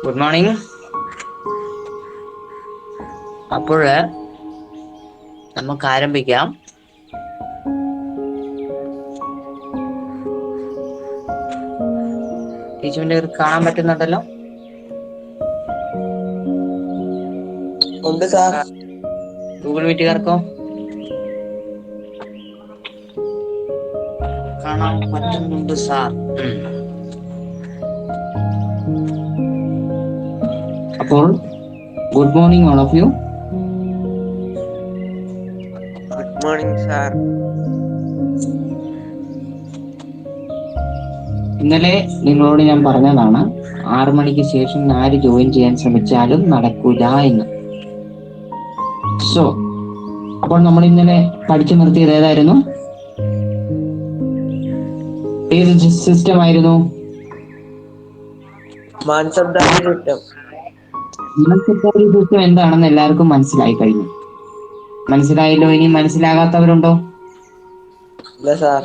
Good morning. അപ്പോൾ നമുക്ക് ആരംഭിക്കാം. ടീച്ചറിന്റെ കാണാൻ പറ്റുന്നുണ്ടല്ലോ? ഉണ്ട് സാർ. ഗൂഗിൾ മീറ്റുകാർക്കോ കാണാൻ പറ്റുന്നുണ്ട് സാർ. അപ്പോൾ good morning all of you. Good morning sir. ഇന്നലെ നിങ്ങളോട് ഞാൻ പറഞ്ഞതാണ് 6 മണിക്ക് ശേഷം ആര് ജോയിൻ ചെയ്യാൻ ശ്രമിച്ചാലും നടക്കൂല എന്ന്. സോ അപ്പോൾ നമ്മൾ ഇന്നലെ പഠിച്ചു നിർത്തിയത് ഏതായിരുന്നു? ഏത് സിസ്റ്റം ആയിരുന്നു? മാനസബ്ദാരി സിസ്റ്റം എന്താണെന്ന് എല്ലാവർക്കും മനസ്സിലായി കഴിഞ്ഞു. മനസ്സിലായല്ലോ? ഇനി മനസ്സിലാകാത്തവരുണ്ടോ? ഇല്ല സാർ.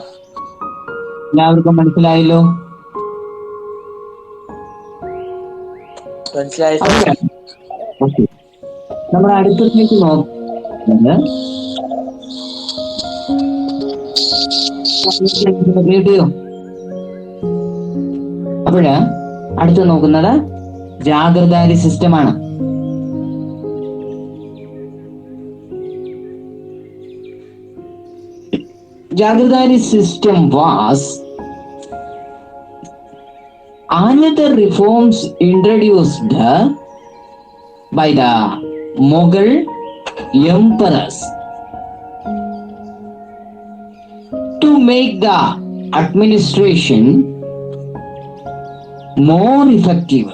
എല്ലാവർക്കും മനസ്സിലായല്ലോ? മനസ്സിലായി. നമ്മുടെ അടുത്തേക്ക് നോക്കുന്നത് അപ്പോഴ് അടുത്ത് നോക്കുന്നത് ജാഗ്രതാരി സിസ്റ്റമാണ്. Jagradari system was another reforms introduced by the Mughal emperors to make the administration more effective.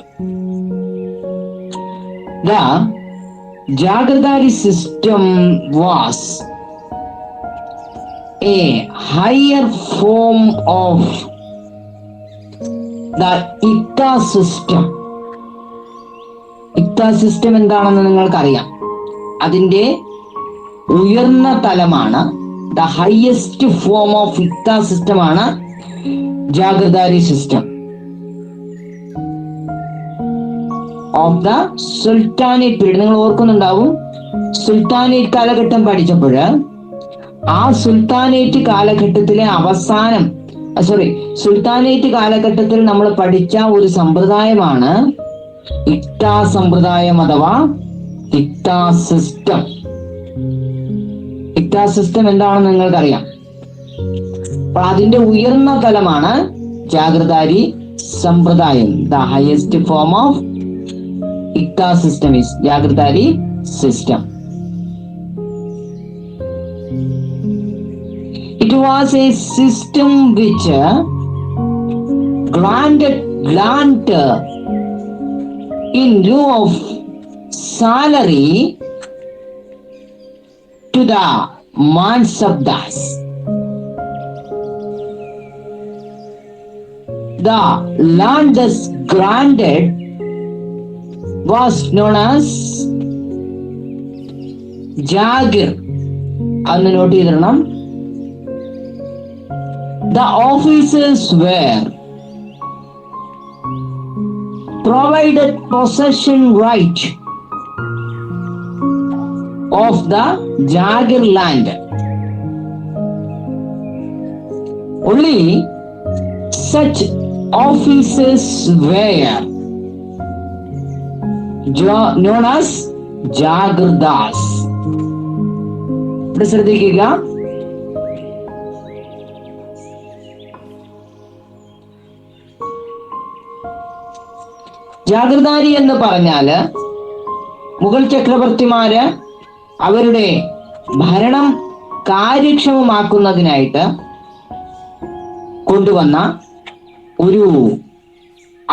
The Jagradari system was a higher form of the Ikta system. Ikta system എന്താണെന്ന് നിങ്ങൾക്കറിയാം. അതിൻ്റെ ഉയർന്ന തലമാണ്, the highest form of iqta system ആണ് jagirdari system of the sultanate period. നിങ്ങൾ ഓർക്കുന്നുണ്ടാവും, sultanate കാലഘട്ടം പഠിച്ചപ്പോൾ ആ സുൽത്താനേറ്റ് കാലഘട്ടത്തിലെ സുൽത്താനേറ്റ് കാലഘട്ടത്തിൽ നമ്മൾ പഠിച്ച ഒരു സമ്പ്രദായമാണ് ഇക്താ സമ്പ്രദായം അഥവാ ഇക്താ സിസ്റ്റം. ഇക്താ സിസ്റ്റം എന്താണെന്ന് നിങ്ങൾക്കറിയാം. അപ്പൊ അതിന്റെ ഉയർന്ന തലമാണ് ജാഗ്രതാരി സമ്പ്രദായം. The highest form of iqta system is jagirdari system. It was a system which granted grant in lieu of salary to the mansabdars. The land thus granted was known as Jagir. അന്ന് not ചെയ്തിടണം. The officers were provided possession right of the Jagir land. Only such officers were known as Jagirdas. ഇവിടെ ശ്രദ്ധിക്കുക, ജാഗ്രതാരി എന്ന് പറഞ്ഞാല് മുഗൾ ചക്രവർത്തിമാര് അവരുടെ ഭരണം കാര്യക്ഷമമാക്കുന്നതിനായിട്ട് കൊണ്ടുവന്ന ഒരു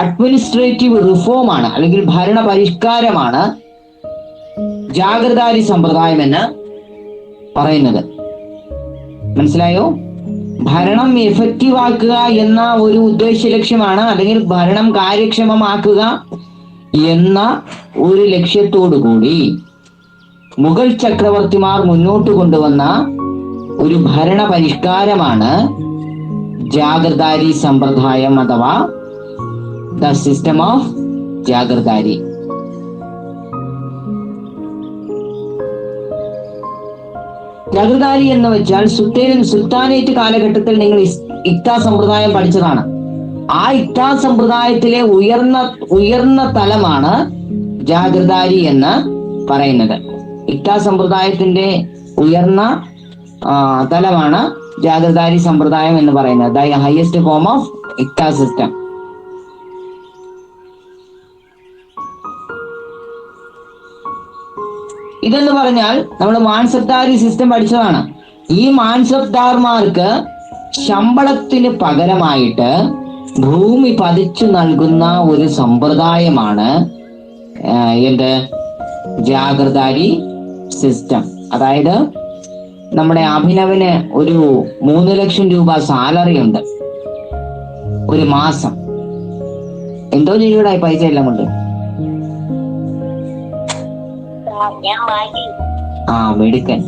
administrative റിഫോമാണ്, അല്ലെങ്കിൽ ഭരണ പരിഷ്കാരമാണ് ജാഗ്രതാരി സമ്പ്രദായം എന്ന് പറയുന്നത്. മനസ്സിലായോ? ഭരണം എഫക്റ്റീവ് ആക്കുക എന്ന ഒരു ഉദ്ദേശ ലക്ഷ്യമാണ്, അല്ലെങ്കിൽ ഭരണം കാര്യക്ഷമമാക്കുക എന്ന ഒരു ലക്ഷ്യത്തോടു കൂടി മുഗൾ ചക്രവർത്തിമാർ മുന്നോട്ട് കൊണ്ടുവന്ന ഒരു ഭരണ പരിഷ്കാരമാണ് ജാഗിർദാരി സമ്പ്രദായം അഥവാ the system of jagirdari. Jagirdari എന്ന് വെച്ചാൽ സുൽത്താനേറ്റ് കാലഘട്ടത്തിൽ നിങ്ങൾ ഇക്താ സമ്പ്രദായം പഠിച്ചതാണ്. ആ ഇക്താ സമ്പ്രദായത്തിലെ ഉയർന്ന തലമാണ് ജാഗിർദാരി എന്ന് പറയുന്നത്. ഇക്താ സമ്പ്രദായത്തിന്റെ ഉയർന്ന തലമാണ് ജാഗിർദാരി സമ്പ്രദായം എന്ന് പറയുന്നത്. The highest form of iqta system. ഇതെന്ന് പറഞ്ഞാൽ നമ്മൾ മാൻസബ്ദാരി സിസ്റ്റം പഠിച്ചതാണ്. ഈ മാൻസബ്ദാർമാർക്ക് ശമ്പളത്തിന് പകരമായിട്ട് ഭൂമി പതിച്ചു നൽകുന്ന ഒരു സമ്പ്രദായമാണ് എന്ത് ജാഗിർദാരി സിസ്റ്റം. അതായത് നമ്മുടെ അഭിനവിന് ഒരു 3 ലക്ഷം രൂപ സാലറി ഉണ്ട് ഒരു മാസം. എന്തോ ചെയ്യൂടാ ഈ പൈസ എല്ലാം കൊണ്ട്? ആ മെടുക്കൻ.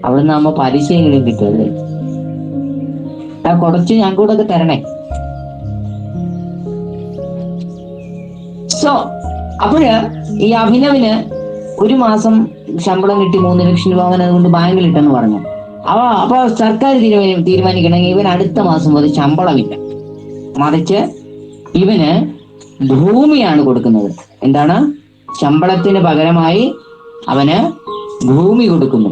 അവിടുന്ന് നമ്മ പലിശ എങ്കിലും കിട്ടുമല്ലേ? കുറച്ച് ഞാൻ കൂടെ ഒക്കെ തരണേ. സോ അപ്പോഴ് ഈ അഭിനവിന് ഒരു മാസം ശമ്പളം കിട്ടി 3 ലക്ഷം രൂപ അവൻ അതുകൊണ്ട് ബാങ്കിൽ ഇട്ടെന്ന് പറഞ്ഞു. അപ്പൊ സർക്കാർ തീരുമാനിക്കണമെങ്കിൽ ഇവൻ അടുത്ത മാസം മുതൽ ശമ്പളമില്ല, മറിച്ച് ഇവന് ഭൂമിയാണ് കൊടുക്കുന്നത്. എന്താണ്? ശമ്പളത്തിന് പകരമായി അവന് ഭൂമി കൊടുക്കുന്നു.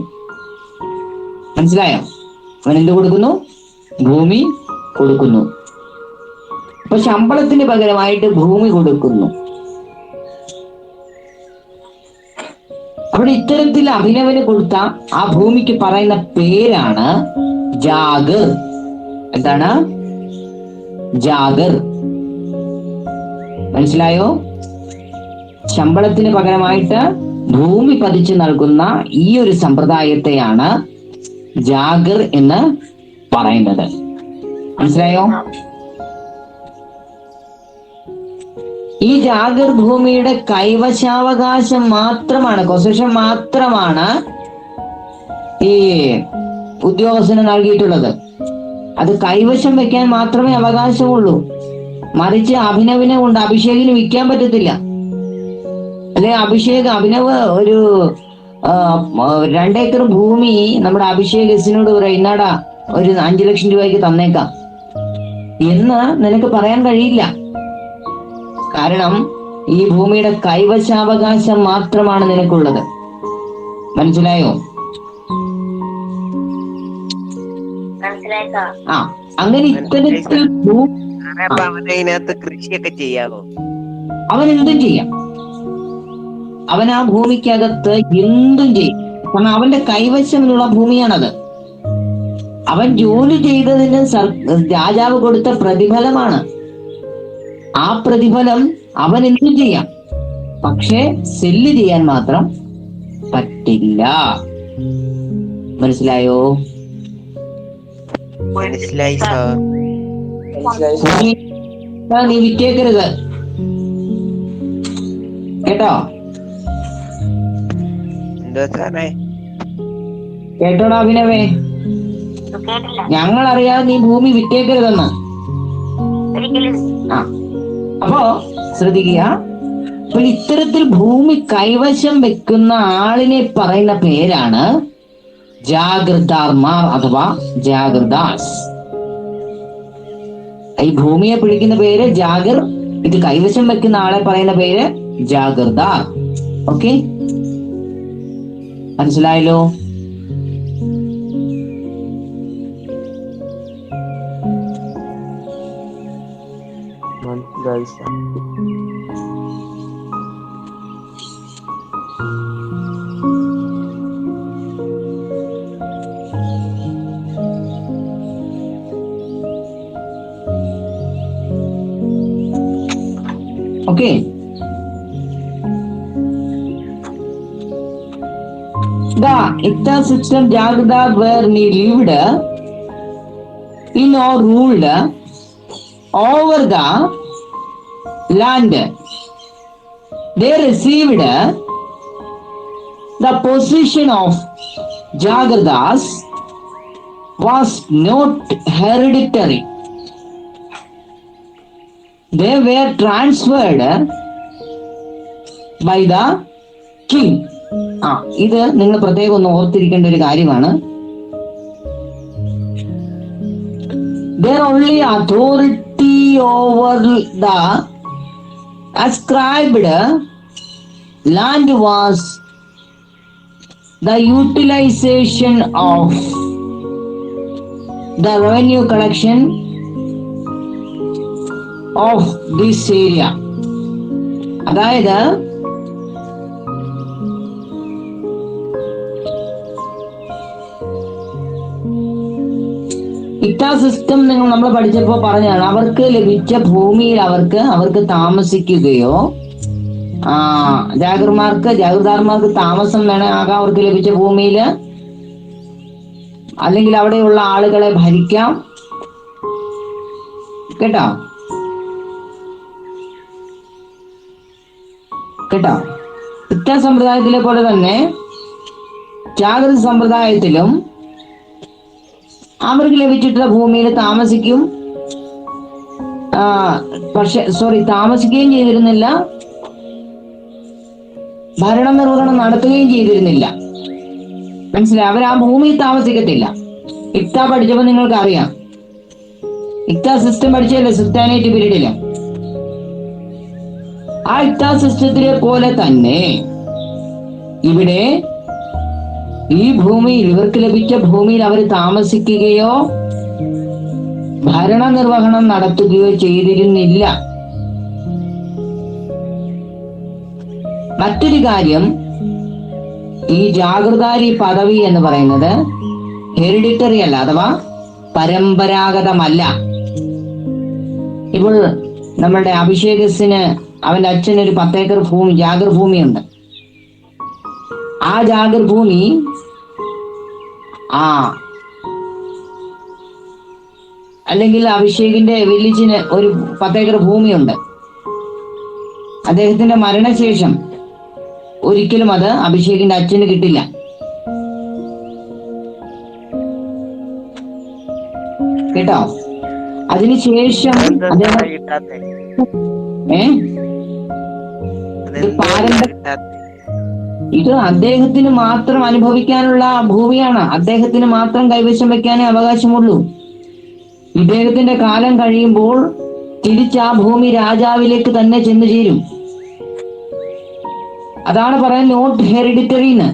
മനസ്സിലായോ? അവൻ എന്ത് കൊടുക്കുന്നു? ഭൂമി കൊടുക്കുന്നു. അപ്പൊ ശമ്പളത്തിന് പകരമായിട്ട് ഭൂമി കൊടുക്കുന്നു. അവിടെ ഇത്തരത്തിൽ അഭിനവന് കൊടുത്ത ആ ഭൂമിക്ക് പറയുന്ന പേരാണ് ജാഗിർ. എന്താണ്? ജാഗിർ. മനസ്സിലായോ? ശമ്പളത്തിന് പകരമായിട്ട് ഭൂമി പതിച്ചു നൽകുന്ന ഈ ഒരു സമ്പ്രദായത്തെയാണ് ജാഗിർ എന്ന് പറയുന്നത്. മനസ്സിലായോ? ഈ ജാഗിർ ഭൂമിയുടെ കൈവശാവകാശം മാത്രമാണ്, പൊസഷൻ മാത്രമാണ് ഈ ഉദ്യോഗസ്ഥന് നൽകിയിട്ടുള്ളത്. അത് കൈവശം വെക്കാൻ മാത്രമേ അവകാശമുള്ളൂ. മറിച്ച് അഭിനവിനെ കൊണ്ട് അഭിഷേകിന് വിൽക്കാൻ പറ്റത്തില്ല. അല്ലെ അഭിനവ് ഒരു 2 ഏക്കർ ഭൂമി നമ്മുടെ അഭിഷേക് എസിനോട് പറയും, ഇന്നാടാ ഒരു 5 ലക്ഷം രൂപയ്ക്ക് തന്നേക്കാം എന്ന് നിനക്ക് പറയാൻ കഴിയില്ല. കാരണം ഈ ഭൂമിയുടെ കൈവശാവകാശം മാത്രമാണ് നിനക്കുള്ളത്. മനസ്സിലായോ? ആ അങ്ങനെ ഇത്തരത്തിൽ കൃഷിയൊക്കെ ചെയ്യാമോ? അവൻ എന്തും ചെയ്യാം. അവൻ ആ ഭൂമിക്കകത്ത് എന്തും ചെയ്യും. കാരണം അവന്റെ കൈവശമുള്ള ഭൂമിയാണത്. അവൻ ജോലി ചെയ്തതിന് രാജാവ് കൊടുത്ത പ്രതിഫലമാണ്. ആ പ്രതിഫലം അവൻ എന്തും ചെയ്യാം, പക്ഷെ സെല്ല് ചെയ്യാൻ മാത്രം പറ്റില്ല. മനസ്സിലായോ? മനസ്സിലായി സാർ. നീ വിറ്റേക്കരുത് കേട്ടോ? കേട്ടോടാ അഭിനവേ, ഞങ്ങൾ അറിയാതെ നീ ഭൂമി വിറ്റേക്കരുതെന്ന്. ആ അപ്പോ ശ്രദ്ധിക്കുക. അപ്പോൾ ഇത്തരത്തിൽ ഭൂമി കൈവശം വെക്കുന്ന ആളിനെ പറയുന്ന പേരാണ് ജാഗിർദാർമാർ അഥവാ ജാഗിർദാസ്. ഈ ഭൂമിയെ പിടിക്കുന്ന പേര് ജാഗിർ, ഇത് കൈവശം വെക്കുന്ന ആളെ പറയുന്ന പേര് ജാഗിർദാർ. ഓക്കെ, മനസ്സിലായല്ലോ? Okay. The Ikta system Jagdar were lived in or ruled over the land. They received The position of Jagradas was not hereditary. They were transferred by the king. ഇത് നിങ്ങൾ പ്രത്യേകം ഒന്ന് ഓർത്തിരിക്കേണ്ട ഒരു കാര്യമാണ്. Their only authority over the ascribed land was the utilization of the revenue collection of this area. അതായത് ഇക്താ system നമ്മൾ പഠിച്ചപ്പോൾ പറഞ്ഞാണ്, അവർക്ക് ലഭിച്ച ഭൂമിയിൽ അവർക്ക് താമസിക്കുകയോ ജാഗിർദാർമാർക്ക് താമസം ആകാം അവർക്ക് ലഭിച്ച ഭൂമിയിൽ, അല്ലെങ്കിൽ അവിടെയുള്ള ആളുകളെ ഭരിക്കാം. കേട്ടോ ഇക്താ സമ്പ്രദായത്തിലെ പോലെ തന്നെ ജാഗ്രത സമ്പ്രദായത്തിലും അവർക്ക് ലഭിച്ചിട്ടുള്ള ഭൂമിയിൽ താമസിക്കും. താമസിക്കുകയും ചെയ്തിരുന്നില്ല, ഭരണ നിർവഹണം നടത്തുകയും ചെയ്തിരുന്നില്ല. മനസ്സിലായി? അവർ ആ ഭൂമിയിൽ താമസിക്കത്തില്ല. ഇക്താ പഠിച്ചപ്പോൾ നിങ്ങൾക്ക് അറിയാം, ഇക്താ സിസ്റ്റം പഠിച്ചല്ലേ സുൽത്താനേറ്റ് പീരീഡില്. ആ ഇക്താ സിസ്റ്റത്തിലെ പോലെ തന്നെ ഇവിടെ ഈ ഭൂമിയിൽ, ഇവർക്ക് ലഭിച്ച ഭൂമിയിൽ അവർ താമസിക്കുകയോ ഭരണ നിർവഹണം നടത്തുകയോ ചെയ്തിരുന്നില്ല. മറ്റൊരു കാര്യം, ഈ ജാഗൃതാരി പദവി എന്ന് പറയുന്നത് ഹെറിഡിറ്ററി അല്ല, അഥവാ പരമ്പരാഗതമല്ല. ഇപ്പോൾ നമ്മളുടെ അഭിഷേകസിന് അവന്റെ അച്ഛന് ഒരു 10 ഏക്കർ ജാഗർ ഭൂമിയുണ്ട്. ആ ജാഗർ ഭൂമി അല്ലെങ്കിൽ അഭിഷേകിന്റെ വില്ലേജിന് ഒരു 10 ഏക്കർ ഭൂമിയുണ്ട്. അദ്ദേഹത്തിന്റെ മരണശേഷം ഒരിക്കലും അത് അഭിഷേകിന്റെ അച്ഛന് കിട്ടില്ല. കേട്ടോ? അതിനുശേഷം അദ്ദേഹം ഇത് അദ്ദേഹത്തിന് മാത്രം അനുഭവിക്കാനുള്ള ഭൂമിയാണ്, അദ്ദേഹത്തിന് മാത്രം കൈവശം വെക്കാനേ അവകാശമുള്ളൂ. ഇദ്ദേഹത്തിന്റെ കാലം കഴിയുമ്പോൾ തിരിച്ച് ആ ഭൂമി രാജാവിലേക്ക് തന്നെ ചെന്നു ചേരും. അതാണ് പറയുന്നത് നോട്ട് ഹെറിഡിറ്ററി എന്ന്.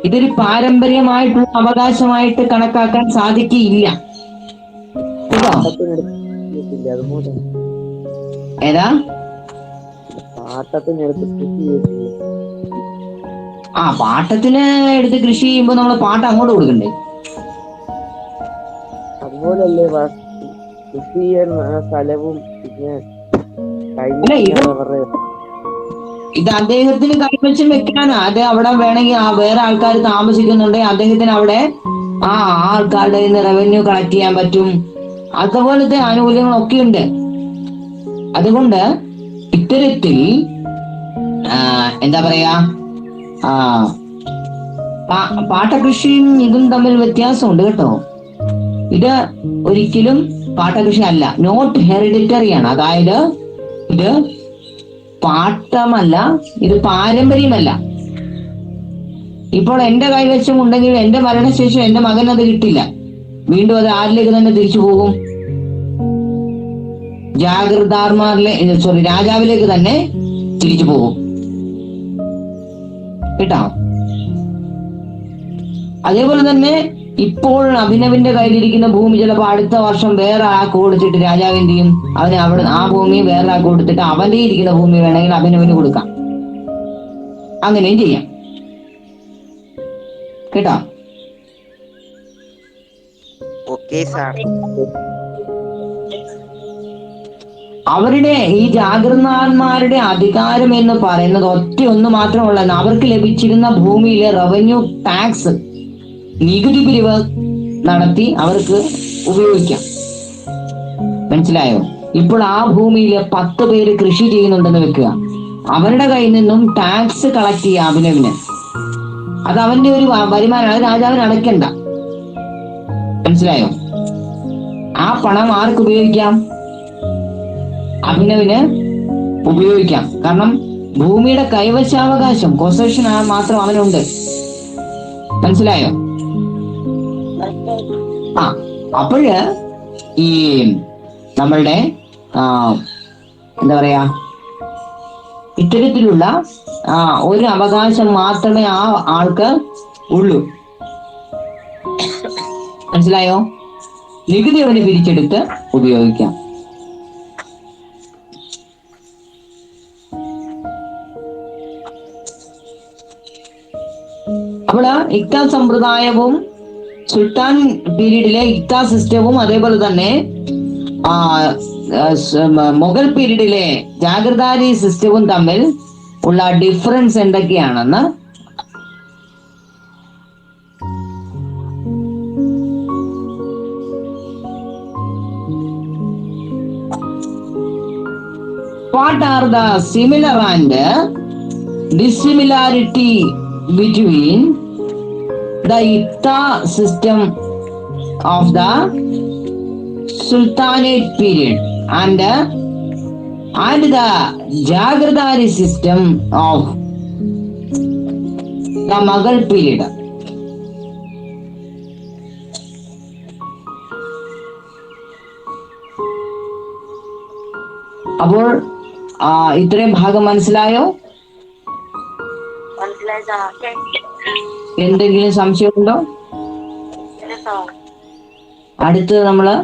ഇതൊരു പാരമ്പര്യമായിട്ടുള്ള അവകാശമായിട്ട് കണക്കാക്കാൻ സാധിക്കില്ല. ഏതാ? പാട്ടത്തിന് എടുത്ത് കൃഷി ചെയ്യുമ്പോ നമ്മള് പാട്ട് അങ്ങോട്ട് കൊടുക്കണ്ടേ? അതുപോലല്ലേ കൃഷി ചെയ്യാൻ സ്ഥലവും പിന്നെ ഇത് അദ്ദേഹത്തിന് കൈവശം വെക്കാനാ. അത് അവിടെ വേണമെങ്കിൽ വേറെ ആൾക്കാർ താമസിക്കുന്നുണ്ടെങ്കിൽ അദ്ദേഹത്തിന് അവിടെ ആ ആൾക്കാരുടെ റവന്യൂ കളക്ട് ചെയ്യാൻ പറ്റും. അതുപോലത്തെ ആനുകൂല്യങ്ങളൊക്കെ ഉണ്ട്. അതുകൊണ്ട് ഇത്തരത്തിൽ എന്താ പറയാ, പാട്ടകൃഷിയും ഇതും തമ്മിൽ വ്യത്യാസമുണ്ട് കേട്ടോ. ഇത് ഒരിക്കലും പാട്ടകൃഷി അല്ല, നോട്ട് ഹെറിഡിറ്ററി ആണ്. അതായത് ഇത് പാട്ടമല്ല, ഇത് പാരമ്പര്യമല്ല. ഇപ്പോൾ എന്റെ കൈവശം ഉണ്ടെങ്കിൽ എന്റെ മരണശേഷം എന്റെ മകൻ അത് കിട്ടില്ല, വീണ്ടും അത് ആരിലേക്ക് തന്നെ തിരിച്ചു പോകും? രാജാവിലേക്ക് തന്നെ തിരിച്ചു പോകും. കേട്ടോ? അതേപോലെ തന്നെ ഇപ്പോൾ അഭിനവിന്റെ കയ്യിലിരിക്കുന്ന ഭൂമി ചിലപ്പോൾ അടുത്ത വർഷം വേറെ ആൾക്ക് കൊടുത്തിട്ട് രാജാവ് എന്ത് ചെയ്യും? അവന് അവിടെ ആ ഭൂമി വേറെ ആൾക്ക് കൊടുത്തിട്ട് അവന്റെ ഇരിക്കുന്ന ഭൂമി വേണമെങ്കിൽ അഭിനവിന് കൊടുക്കാം. അങ്ങനെയും ചെയ്യാം. കേട്ടോ? അവരുടെ ഈ ജാഗൃതന്മാരുടെ അധികാരം എന്ന് പറയുന്നത് ഒന്ന് മാത്രമുള്ള, അവർക്ക് ലഭിച്ചിരുന്ന ഭൂമിയിലെ റവന്യൂ ടാക്സ്, നികുതി പിരിവ് നടത്തി അവർക്ക് ഉപയോഗിക്കാം. മനസ്സിലായോ? ഇപ്പോൾ ആ ഭൂമിയിലെ 10 പേര് കൃഷി ചെയ്യുന്നുണ്ടെന്ന് വെക്കുക, അവരുടെ കയ്യിൽ നിന്നും ടാക്സ് കളക്ട് ചെയ്യാം അഭിനവിന്. അത് അവന്റെ ഒരു വരുമാനമാണ്, രാജാവിന് അടയ്ക്കണ്ട. മനസ്സിലായോ? ആ പണം ആർക്ക് ഉപയോഗിക്കാം? അഭിനവിന് ഉപയോഗിക്കാം. കാരണം ഭൂമിയുടെ കൈവശാവകാശം, പൊസഷൻ മാത്രം അവനുണ്ട്. മനസ്സിലായോ? ആ, അപ്പോഴ് ഈ നമ്മളുടെ എന്താ പറയാ, ഇത്തരത്തിലുള്ള ഒരു അവകാശം മാത്രമേ ആ ആൾക്ക് ഉള്ളൂ. മനസ്സിലായോ? നികുതി അവന് പിരിച്ചെടുത്ത് ഉപയോഗിക്കാം. അപ്പോൾ ഇക്ത സമ്പ്രദായവും സുൽത്താൻ പീരീഡിലെ ഇക്ത സിസ്റ്റവും അതേപോലെ തന്നെ മുഗൾ പീരീഡിലെ ജാഗിർദാരി സിസ്റ്റവും തമ്മിൽ ഉള്ള ഡിഫറൻസ് എന്തൊക്കെയാണെന്ന് what are the similar and dissimilarity between the Ikta system of the Sultanate period and the Jagardari system of the Mughal period? അപ്പോൾ ഇത്രയും ഭാഗം മനസ്സിലായോ? എന്തെങ്കിലും സംശയമുണ്ടോ? അടുത്ത് നമ്മള്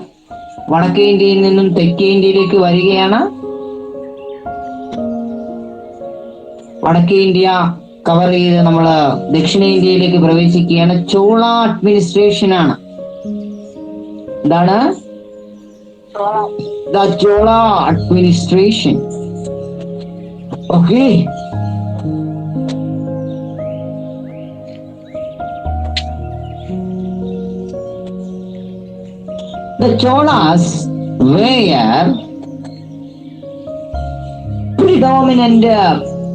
വടക്കേ ഇന്ത്യയിൽ നിന്നും തെക്കേ ഇന്ത്യയിലേക്ക് വരികയാണ്. വടക്കേ ഇന്ത്യ കവർ ചെയ്ത് നമ്മള് ദക്ഷിണേന്ത്യയിലേക്ക് പ്രവേശിക്കുകയാണ്. ചോള അഡ്മിനിസ്ട്രേഷൻ ആണ്. എന്താണ്? The Chola administration. Okay. The Cholas were predominant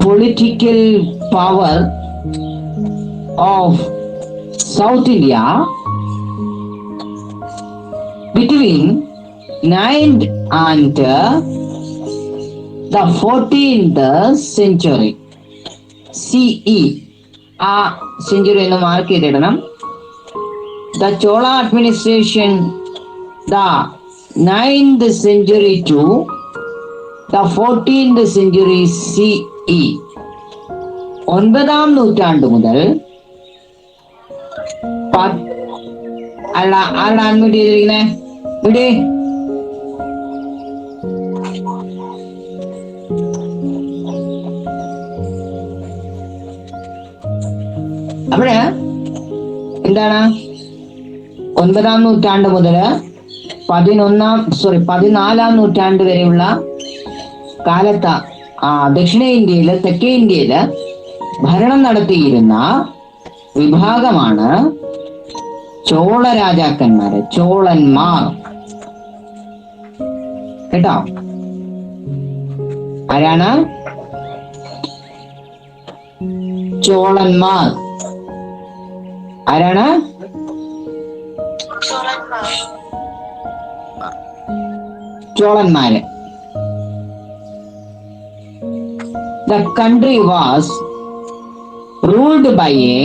political power of South India between 9th and the 14th century CE. ആ സെഞ്ചുറി എന്ന് mark ചെയ്തിടണം. The Chola administration, the 9th century to the 14th century CE. 9ാം നൂറ്റാണ്ട് മുതൽ ആരുടെ unmute ചെയ്തിരിക്കുന്നേ? ഇവിടെ അപ്പോഴ് എന്താണ്? 9ാം നൂറ്റാണ്ട് മുതൽ 14ാം നൂറ്റാണ്ട് വരെയുള്ള കാലത്ത് ദക്ഷിണേന്ത്യയില് തെക്കേ ഇന്ത്യയില് ഭരണം നടത്തിയിരുന്ന വിഭാഗമാണ് ചോള രാജാക്കന്മാര്, ചോളന്മാർ. കേട്ടോ? ആരാണ്? ചോളന്മാർ. ആരാണ്? ചോളന്മാര്. The country was ruled by a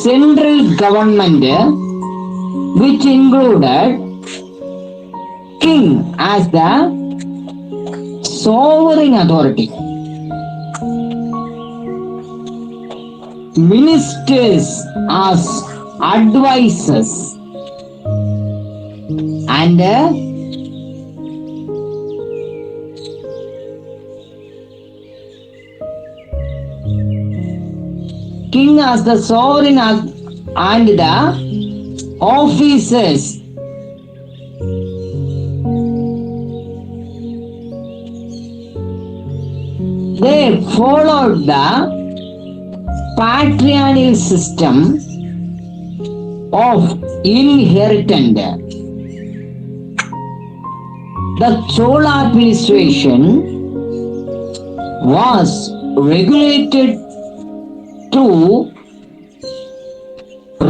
central government which included king as the sovereign authority, ministers as advisors, and king as the sovereign and the officers they followed the patrilineal system of inheritance. The Chola administration was regulated through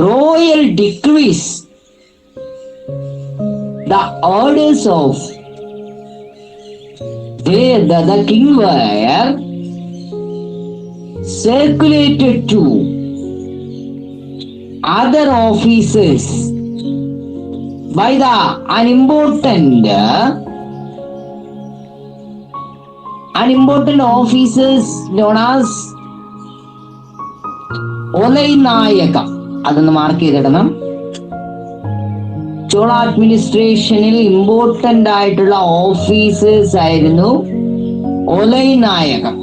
royal decrees, the orders of the king were circulated to other officers by the unimportant officers known as Olainayaka. അതൊന്ന് mark ചെയ്തിടണം. Chola അഡ്മിനിസ്ട്രേഷനിൽ important ആയിട്ടുള്ള officers ആയിരുന്നു ഒലൈനായകം.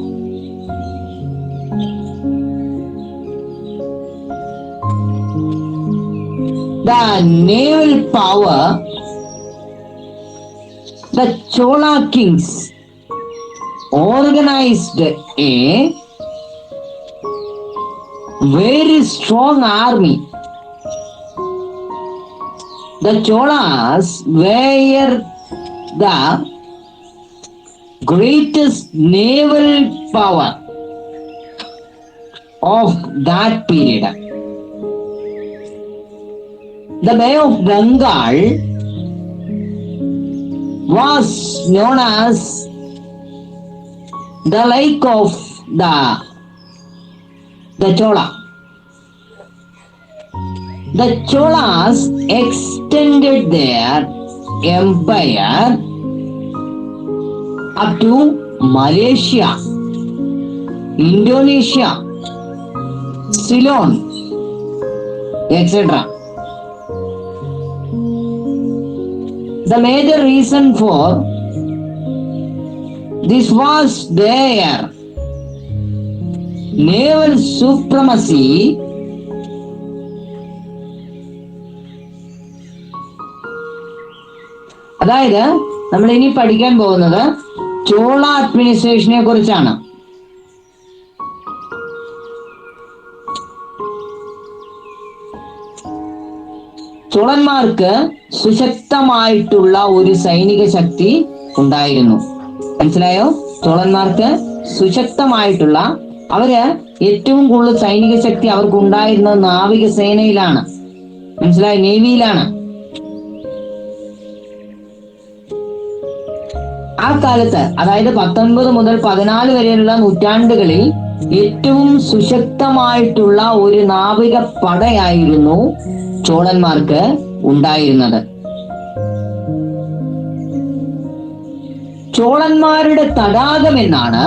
The naval power, the Chola kings organized a very strong army. The Cholas were the greatest naval power of that period. The Bay of Bengal was known as the lake of the Chola. The Cholas extended their empire up to Malaysia, Indonesia, Ceylon, etc. The major reason for this was their naval supremacy അതായത് നമ്മൾ ഇനി പഠിക്കാൻ പോകുന്നത് ചോള അഡ്മിനിസ്ട്രേഷനെ കുറിച്ചാണ്. ചോളന്മാർക്ക് സുശക്തമായിട്ടുള്ള ഒരു സൈനിക ശക്തി ഉണ്ടായിരുന്നു. മനസ്സിലായോ? ചോളന്മാർക്ക് സുശക്തമായിട്ടുള്ള, അവര് ഏറ്റവും കൂടുതൽ സൈനിക ശക്തി അവർക്ക് ഉണ്ടായിരുന്നത് നാവികസേനയിലാണ്. മനസ്സിലായോ? നേവിയിലാണ്. ആ കാലത്ത്, അതായത് 19 മുതൽ 14 വരെയുള്ള നൂറ്റാണ്ടുകളിൽ ഏറ്റവും സുശക്തമായിട്ടുള്ള ഒരു നാവിക പടയായിരുന്നു ചോളന്മാർക്ക് ഉണ്ടായിരുന്നത്. ചോളന്മാരുടെ തടാകം എന്നാണ്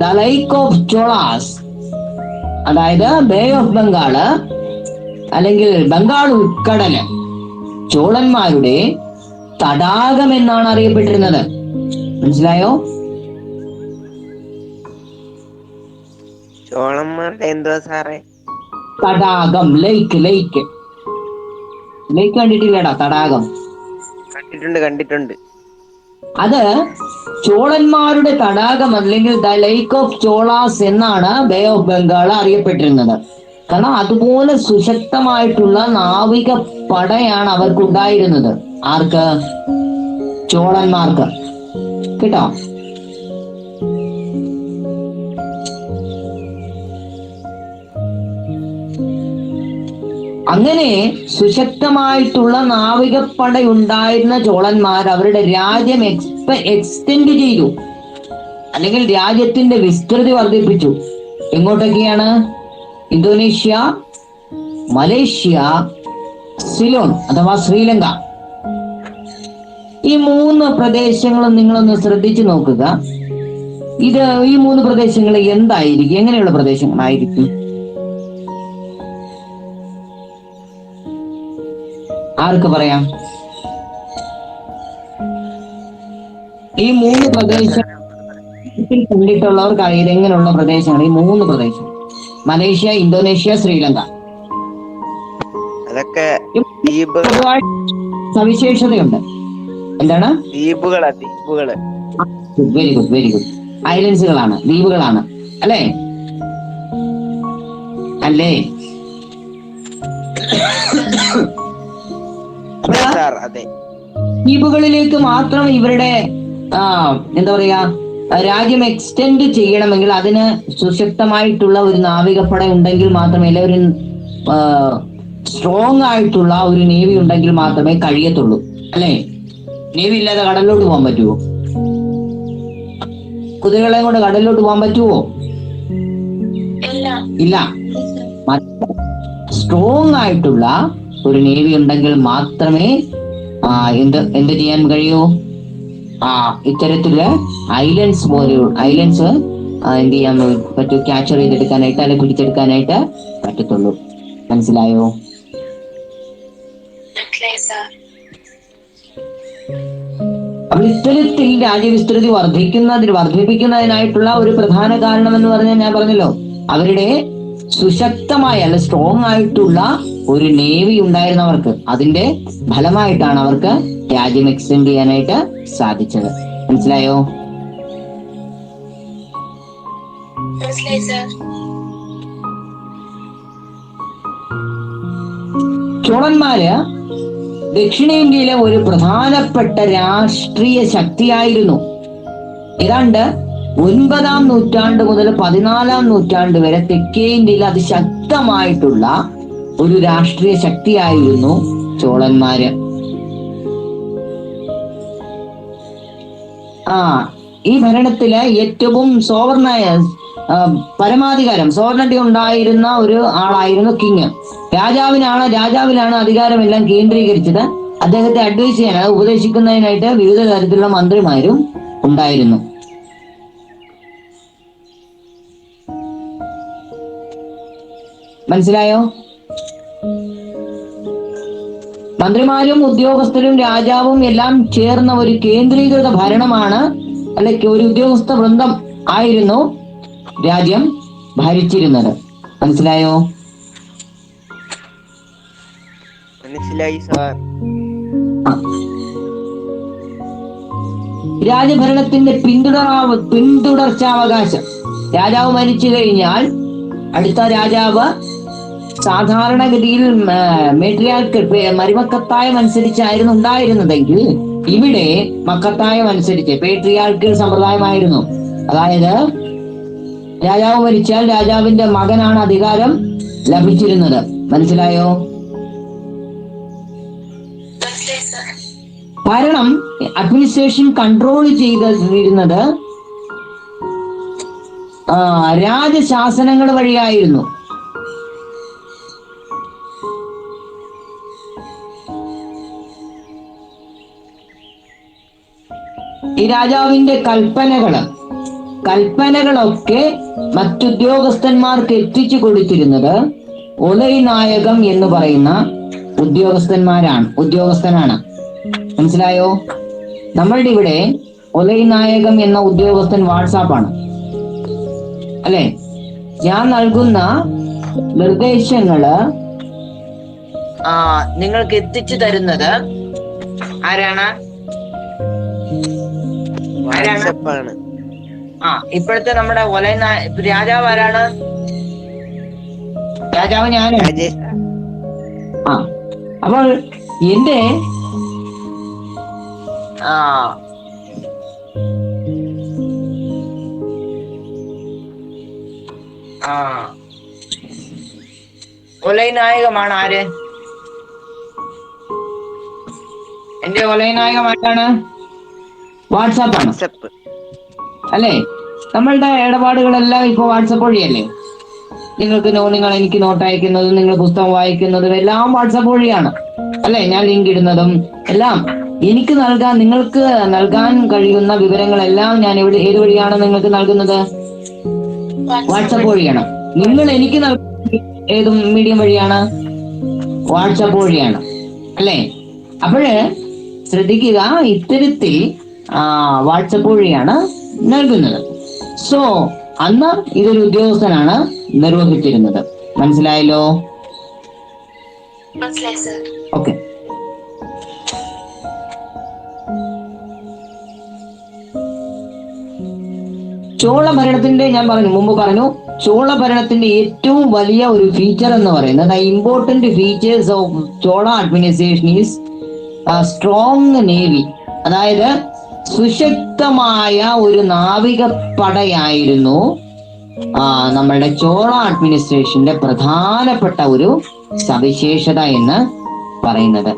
ദ ലേക്ക് ഓഫ് ചോളാസ്, അതായത് ബേ ഓഫ് ബംഗാള് അല്ലെങ്കിൽ ബംഗാൾ ഉൾക്കടല് ചോളന്മാരുടെ തടാകം എന്നാണ് അറിയപ്പെട്ടിരുന്നത്. മനസ്സിലായോ? ചോളന്മാരുടെ എന്തുവാ സാറേ? തടാകം, ലേക്ക്. ലേക്ക് കണ്ടിട്ടില്ലടാ? തടാകം കണ്ടിട്ടുണ്ട്. അത് ചോളന്മാരുടെ തടാകം അല്ലെങ്കിൽ ദ ലേക്ക് ഓഫ് ചോളാസ് എന്നാണ് ബേ ഓഫ് ബംഗാൾ അറിയപ്പെട്ടിരുന്നത്. കാരണം അതുപോലെ സുശക്തമായിട്ടുള്ള നാവിക പടയാണ് അവർക്കുണ്ടായിരുന്നത്. ആർക്ക്? ചോളന്മാർക്ക്. കേട്ടോ? അങ്ങനെ സുശക്തമായിട്ടുള്ള നാവികപ്പട ഉണ്ടായിരുന്ന ചോളന്മാർ അവരുടെ രാജ്യം എക്സ്റ്റെൻഡ് ചെയ്തു, അല്ലെങ്കിൽ രാജ്യത്തിന്റെ വിസ്തൃതി വർദ്ധിപ്പിച്ചു. എങ്ങോട്ടൊക്കെയാണ്? ഇന്തോനേഷ്യ, മലേഷ്യ, സിലോൺ അഥവാ ശ്രീലങ്ക. ഈ 3 പ്രദേശങ്ങളും നിങ്ങളൊന്ന് ശ്രദ്ധിച്ചു നോക്കുക. ഈ 3 പ്രദേശങ്ങൾ എന്തായിരിക്കും? എങ്ങനെയുള്ള പ്രദേശങ്ങളായിരിക്കും? ആർക്ക് പറയാം? ഈ 3 പ്രദേശത്തിൽ കണ്ടിട്ടുള്ളവർക്ക് അറിയാം എങ്ങനെയുള്ള പ്രദേശങ്ങൾ ഈ 3 പ്രദേശം: മലേഷ്യ, ഇന്തോനേഷ്യ, ശ്രീലങ്ക. അതൊക്കെ സവിശേഷതയുണ്ട്. എന്താണ്? ദ്വീപുകള്. Very good. ഐലൻഡ്സുകളാണ്, ദ്വീപുകളാണ്. അല്ലേ? അതെ. ദ്വീപുകളിലേക്ക് മാത്രം ഇവരുടെ എന്താ പറയാ രാജ്യം എക്സ്റ്റെൻഡ് ചെയ്യണമെങ്കിൽ അതിന് സുശക്തമായിട്ടുള്ള ഒരു നാവികപ്പട ഉണ്ടെങ്കിൽ മാത്രമേ, അല്ലെ ഒരു സ്ട്രോങ് ആയിട്ടുള്ള ഒരു നേവി ഉണ്ടെങ്കിൽ മാത്രമേ കഴിയത്തുള്ളൂ, അല്ലെ? നേവി ഇല്ലാതെ കടലിലോട്ട് പോകാൻ പറ്റുമോ? കുതിരകളെ കൊണ്ട് കടലിലോട്ട് പോകാൻ പറ്റുമോ? ഇല്ല. സ്ട്രോങ് ആയിട്ടുള്ള ഒരു നേവി ഉണ്ടെങ്കിൽ മാത്രമേ എന്ത് ചെയ്യാൻ കഴിയൂ? ഇത്തരത്തിലുള്ള ഐലൻഡ്സ് എന്ത് ചെയ്യാൻ പറ്റൂ? ക്യാപ്ചർ ചെയ്തെടുക്കാനായിട്ട് അല്ലെങ്കിൽ പിടിച്ചെടുക്കാനായിട്ട് പറ്റത്തുള്ളൂ. മനസ്സിലായോ? അപ്പോൾ ഇത്തരത്തിൽ രാജ്യവിസ്തൃതി വർദ്ധിപ്പിക്കുന്നതിനായിട്ടുള്ള ഒരു പ്രധാന കാരണം എന്ന് പറഞ്ഞാൽ ഞാൻ പറഞ്ഞല്ലോ, അവരുടെ സുശക്തമായ അല്ലെ സ്ട്രോങ് ആയിട്ടുള്ള ഒരു നേവി ഉണ്ടായിരുന്നവർക്ക്. അതിന്റെ ഫലമായിട്ടാണ് അവർക്ക് രാജ്യം എക്സ്റ്റെൻഡ് ചെയ്യാനായിട്ട് സാധിച്ചത്. മനസ്സിലായോ? ചോളന്മാര് ദക്ഷിണേന്ത്യയിലെ ഒരു പ്രധാനപ്പെട്ട രാഷ്ട്രീയ ശക്തിയായിരുന്നു. ഏതാണ്ട് 9-ാം നൂറ്റാണ്ട് മുതൽ 14-ാം നൂറ്റാണ്ട് വരെ തെക്കേ ഇന്ത്യയിൽ അതിശക്തമായിട്ടുള്ള ഒരു രാഷ്ട്രീയ ശക്തിയായിരുന്നു ചോളന്മാര്. ഈ ഭരണത്തില് ഏറ്റവും സോവർണിറ്റി ഉണ്ടായിരുന്ന ഒരു ആളായിരുന്നു കിങ്. രാജാവിലാണ് അധികാരമെല്ലാം കേന്ദ്രീകരിച്ചത്. അദ്ദേഹത്തെ അഡ്വൈസ് ചെയ്യാൻ, ഉപദേശിക്കുന്നതിനായിട്ട് വിവിധ തരത്തിലുള്ള മന്ത്രിമാരും ഉണ്ടായിരുന്നു. മനസ്സിലായോ? മന്ത്രിമാരും ഉദ്യോഗസ്ഥരും രാജാവും എല്ലാം ചേർന്ന ഒരു കേന്ദ്രീകൃത ഭരണമാണ്, അല്ലെങ്കിൽ ഒരു ഉദ്യോഗസ്ഥ വൃന്ദം ആയിരുന്നു രാജ്യം ഭരിച്ചിരുന്നത്. മനസ്സിലായോ? മനസ്സിലായി സാർ. രാജഭരണത്തിന്റെ പിന്തുടർച്ചാവകാശം. രാജാവ് മരിച്ചു കഴിഞ്ഞാൽ അടുത്ത രാജാവ് സാധാരണഗതിയിൽ മരുമക്കത്തായം അനുസരിച്ചായിരുന്നു ഉണ്ടായിരുന്നതെങ്കിൽ ഇവിടെ മക്കത്തായം അനുസരിച്ച് പേട്രിയാർക്കൽ സമ്പ്രദായമായിരുന്നു. അതായത് രാജാവ് മരിച്ചാൽ രാജാവിന്റെ മകനാണ് അധികാരം ലഭിച്ചിരുന്നത്. മനസ്സിലായോ? ഭരണം അഡ്മിനിസ്ട്രേഷൻ കൺട്രോൾ ചെയ്തിരുന്നത് രാജശാസനങ്ങൾ വഴിയായിരുന്നു. ഈ രാജാവിന്റെ കൽപ്പനകളൊക്കെ മറ്റുദ്യോഗസ്ഥന്മാർക്ക് എത്തിച്ചു കൊടുത്തിരുന്നത് ഒലൈനായകം എന്ന് പറയുന്ന ഉദ്യോഗസ്ഥനാണ്. മനസ്സിലായോ? നമ്മളുടെ ഇവിടെ ഒലൈനായകം എന്ന ഉദ്യോഗസ്ഥൻ വാട്സാപ്പാണ്, അല്ലെ? ഞാൻ നൽകുന്ന നിർദ്ദേശങ്ങള് നിങ്ങൾക്ക് എത്തിച്ചു തരുന്നത് ആരാണ്? ഇപ്പോഴത്തെ നമ്മുടെ രാജാവ് ആരാണ്? രാജാവ് ഞാനാണ്. അപ്പോൾ എന്റെ ഒലൈനായകമാണ് ആര്? എന്റെ ഒലൈനായകം ആരാണ്? വാട്സാപ്പാണ്, അല്ലേ? നമ്മളുടെ ഇടപാടുകളെല്ലാം ഇപ്പൊ വാട്സപ്പ് വഴിയല്ലേ? നിങ്ങൾ എനിക്ക് നോട്ട് അയക്കുന്നതും നിങ്ങൾ പുസ്തകം വായിക്കുന്നതും എല്ലാം വാട്സപ്പ് വഴിയാണ്, അല്ലെ? ഞാൻ ലിങ്ക് ഇടുന്നതും എല്ലാം നിങ്ങൾക്ക് നൽകാൻ കഴിയുന്ന വിവരങ്ങളെല്ലാം ഞാൻ ഏത് വഴിയാണ് നിങ്ങൾക്ക് നൽകുന്നത്? വാട്സപ്പ് വഴിയാണ്. നിങ്ങൾ എനിക്ക് ഏത് മീഡിയം വഴിയാണ്? വാട്സപ്പ് വഴിയാണ്, അല്ലേ? അപ്പോഴ് ശ്രദ്ധിക്കുക, ഇത്തരത്തിൽ വാട്സപ്പ് വഴിയാണ് നൽകുന്നത്. സോ അന്ന് ഇതൊരു ഉദ്യോഗസ്ഥനാണ് നിർവഹിച്ചിരുന്നത്. മനസ്സിലായല്ലോ? ഓക്കെ. ചോള ഭരണത്തിന്റെ ഞാൻ മുമ്പ് പറഞ്ഞു, ചോള ഭരണത്തിന്റെ ഏറ്റവും വലിയ ഒരു ഫീച്ചർ എന്ന് പറയുന്നത് important features of Chola administration is strong navy. അതായത് സുശക്തമായ ഒരു നാവികപ്പടയായിരുന്നു നമ്മളുടെ ചോള അഡ്മിനിസ്ട്രേഷന്റെ പ്രധാനപ്പെട്ട ഒരു സവിശേഷത എന്ന് പറയുന്നത്.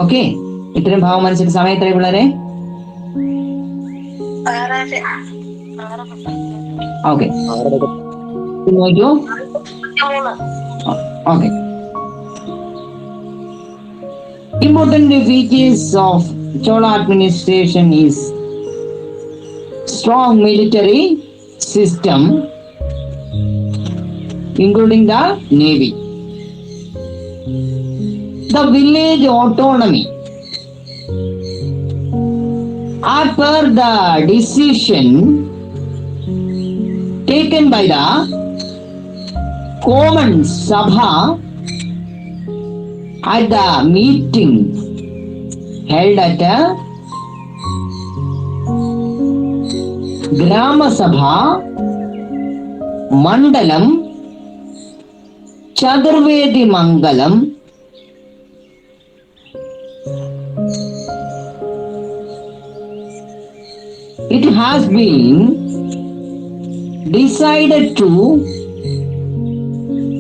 ഓക്കെ, ഇത്രയും ഭാവം മനസ്സിൽ സമയം എത്രയും പിള്ളേരെ? ഓക്കെ, നോക്കൂ. Okay, important features of Chola administration is strong military system, including the navy, the village autonomy. As per the decision taken by the Common Sabha at the meeting held at a Grama Sabha, Mandalam, Chaturvedi Mangalam, it has been decided to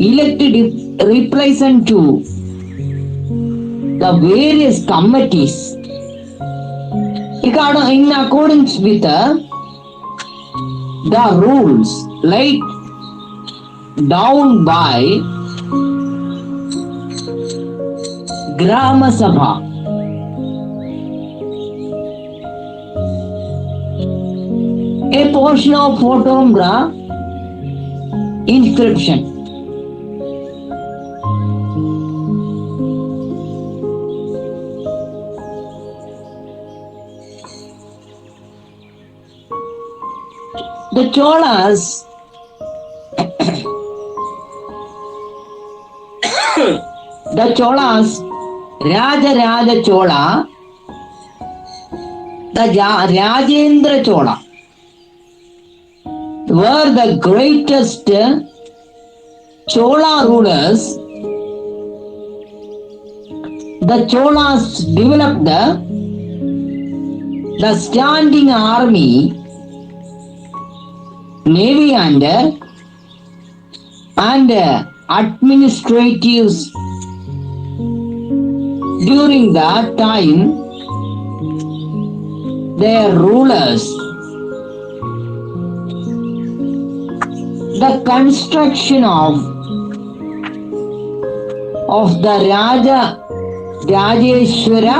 elect representative the various committees in accordance with the rules laid down by Grama Sabha. A portion of Photombra inscription. The Cholas Raja Chola, the Rajendra Chola were the greatest Chola rulers. The Cholas developed the standing army, navy and administratives during the time their rulers. The construction of the Rajeshwara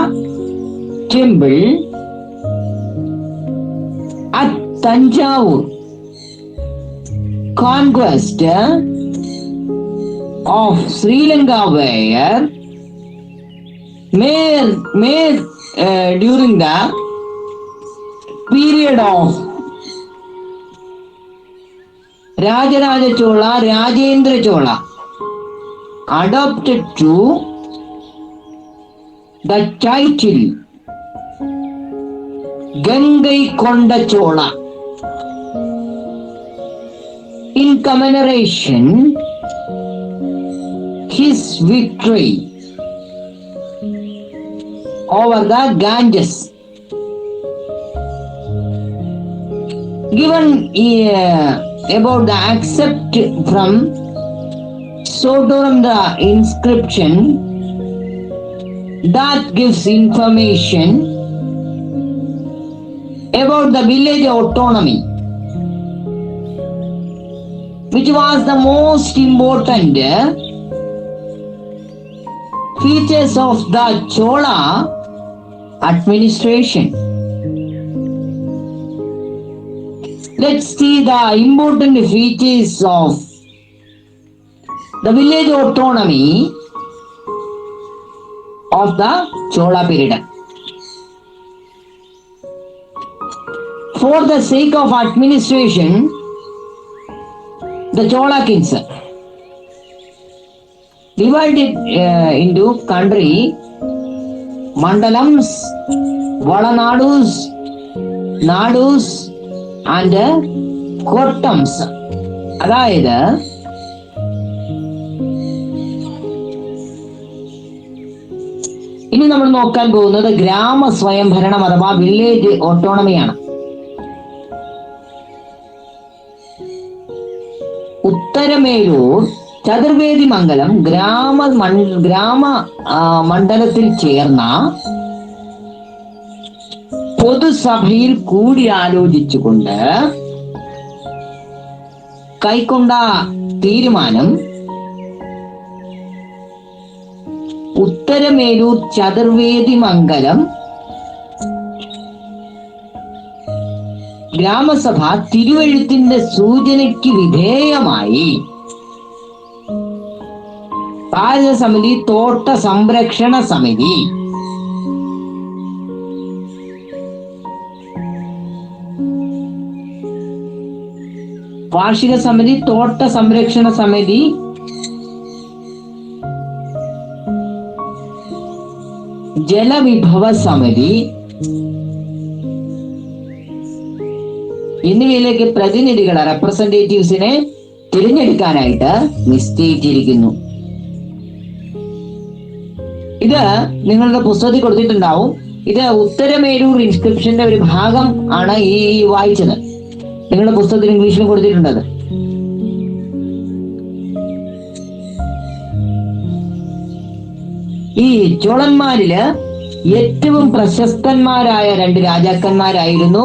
temple at Tanjavur, conquest of Sri Lanka were made during the period of Rajaraja Chola, Rajendra Chola, adopted to the title Gangai Konda Chola in commemoration his victory over the Ganges. Given about the accept from Sotoram the inscription that gives information about the village autonomy, which was the most important features of the Chola administration. Let's see the important features of the village autonomy of the Chola period. For the sake of administration, the Chola kings divided into country, mandalams, valanadus, nadus and kotams. അതായത് in ഇനി നമ്മൾ നോക്കാൻ പോകുന്നത് ഗ്രാമ സ്വയംഭരണം അഥവാ village ഓട്ടോണമിയാണ്. ഉത്തരമേരൂർ Chaturvedi മംഗലം ഗ്രാമ മണ്ഡലത്തിൽ ചേർന്ന പൊതുസഭയിൽ കൂടിയാലോചിച്ചുകൊണ്ട് കൈക്കൊണ്ട തീരുമാനം ഉത്തരമേരൂർ ചതുർവേദി മംഗലം ഗ്രാമസഭ തിരുവെഴുത്തിന്റെ സൂചനയ്ക്ക് വിധേയമായി ഭാരതസമിതി തോട്ട സംരക്ഷണ സമിതി വാർഷിക സമിതി, തോട്ട സംരക്ഷണ സമിതി, ജലവിഭവ സമിതി എന്നിവയിലേക്ക് പ്രതിനിധികളെ റെപ്രസെന്റേറ്റീവ്സിനെ തിരഞ്ഞെടുക്കാനായിട്ട് നിശ്ചയിച്ചിരിക്കുന്നു. ഇത് നിങ്ങളുടെ പുസ്തകത്തിൽ കൊടുത്തിട്ടുണ്ടാവും. ഇത് ഉത്തരമേരൂർ ഇൻസ്ക്രിപ്ഷന്റെ ഒരു ഭാഗം ആണ് ഈ വായിച്ചത്. നിങ്ങളുടെ പുസ്തകത്തിൽ ഇംഗ്ലീഷിലും കൊടുത്തിട്ടുണ്ടത്. ഈ ചോളന്മാരില് ഏറ്റവും പ്രശസ്തന്മാരായ രണ്ട് രാജാക്കന്മാരായിരുന്നു.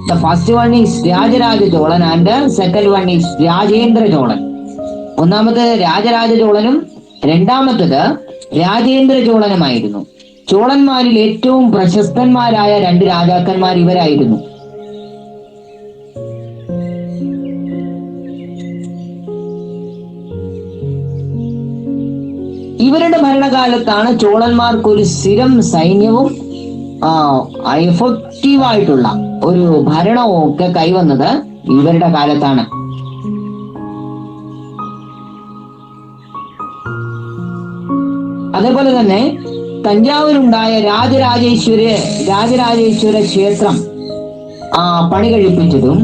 The first one is Rajaraja Cholan and second one is Rajendra Cholan. ഒന്നാമത് രാജരാജ ചോളനും രണ്ടാമത്തത് രാജേന്ദ്ര ചോളനുമായിരുന്നു. ചോളന്മാരിൽ ഏറ്റവും പ്രശസ്തന്മാരായ രണ്ട് രാജാക്കന്മാർ ഇവരായിരുന്നു. ഇവരുടെ ഭരണകാലത്താണ് ചോളന്മാർക്ക് ഒരു സ്ഥിരം സൈന്യവും എഫക്റ്റീവായിട്ടുള്ള ഒരു ഭരണവും ഒക്കെ കൈവന്നത് ഇവരുടെ കാലത്താണ്. അതേപോലെ തന്നെ തഞ്ചാവൂരുണ്ടായ രാജരാജേശ്വര ക്ഷേത്രം പണി കഴിപ്പിച്ചതും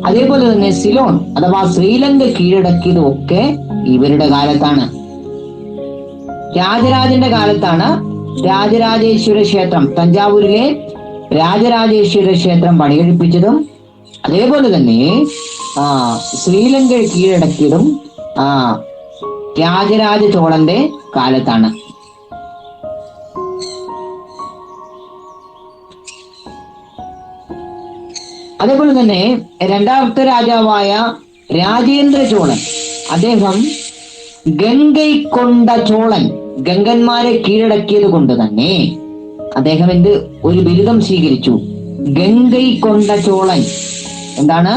അതേപോലെ തന്നെ സിലോൺ അഥവാ ശ്രീലങ്ക കീഴടക്കിയതും ഒക്കെ ഇവരുടെ കാലത്താണ്. രാജരാജന്റെ കാലത്താണ് രാജരാജേശ്വര ക്ഷേത്രം, തഞ്ചാവൂരിലെ രാജരാജേശ്വര ക്ഷേത്രം പണികഴിപ്പിച്ചതും അതേപോലെ തന്നെ ശ്രീലങ്ക കീഴടക്കിയതും രാജരാജ ചോളന്റെ കാലത്താണ്. അതേപോലെ തന്നെ രണ്ടാമത്തെ രാജാവായ രാജേന്ദ്ര ചോളൻ, അദ്ദേഹം ഗംഗൈക്കൊണ്ട ചോളൻ, ഗംഗന്മാരെ കീഴടക്കിയത് കൊണ്ട് തന്നെ അദ്ദേഹം ഒരു ബിരുദം സ്വീകരിച്ചു. ഗംഗൈക്കൊണ്ട ചോളൻ. എന്താണ്?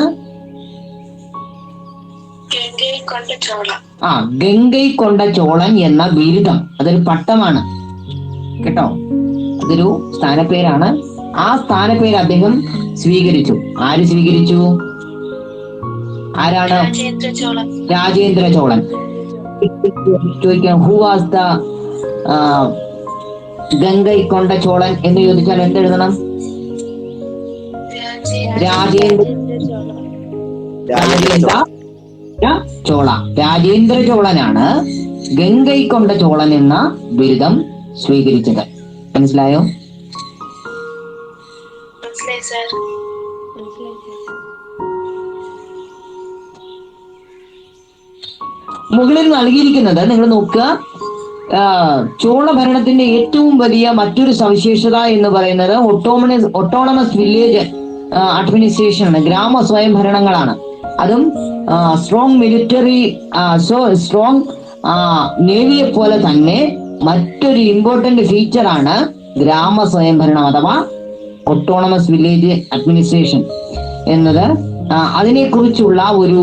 ഗംഗൈക്കൊണ്ട ചോളൻ എന്ന ബിരുദം, അതൊരു പട്ടമാണ് കേട്ടോ, അതൊരു സ്ഥാനപ്പേരാണ്. ആ സ്ഥാനപ്പേര് അദ്ദേഹം സ്വീകരിച്ചു. ആര് സ്വീകരിച്ചു? ആരാണ്? രാജേന്ദ്ര ചോളൻ. ചോദിക്കാം, ഹു വാസ് ദ ഗംഗൈക്കൊണ്ട ചോളൻ എന്ന് ചോദിച്ചാൽ എന്തെഴുതണം? ചോള. രാജേന്ദ്ര ചോളനാണ് ഗംഗൈക്കൊണ്ട ചോളൻ എന്ന ബിരുദം സ്വീകരിച്ചത്. മനസ്സിലായോ? മുകളിൽ നൽകിയിരിക്കുന്നത് നിങ്ങൾ നോക്കുക. ചോള ഭരണത്തിന്റെ ഏറ്റവും വലിയ മറ്റൊരു സവിശേഷത എന്ന് പറയുന്നത് ഒട്ടോണമസ് വില്ലേജ് അഡ്മിനിസ്ട്രേഷൻ ആണ്, ഗ്രാമ സ്വയം ഭരണങ്ങളാണ്. അതും സ്ട്രോങ് മിലിറ്ററി, സ്ട്രോങ് നേവിയെ പോലെ തന്നെ മറ്റൊരു ഇമ്പോർട്ടന്റ് ഫീച്ചറാണ് ഗ്രാമ സ്വയംഭരണം അഥവാ ഒട്ടോണമസ് വില്ലേജ് അഡ്മിനിസ്ട്രേഷൻ എന്നത്. അതിനെക്കുറിച്ചുള്ള ഒരു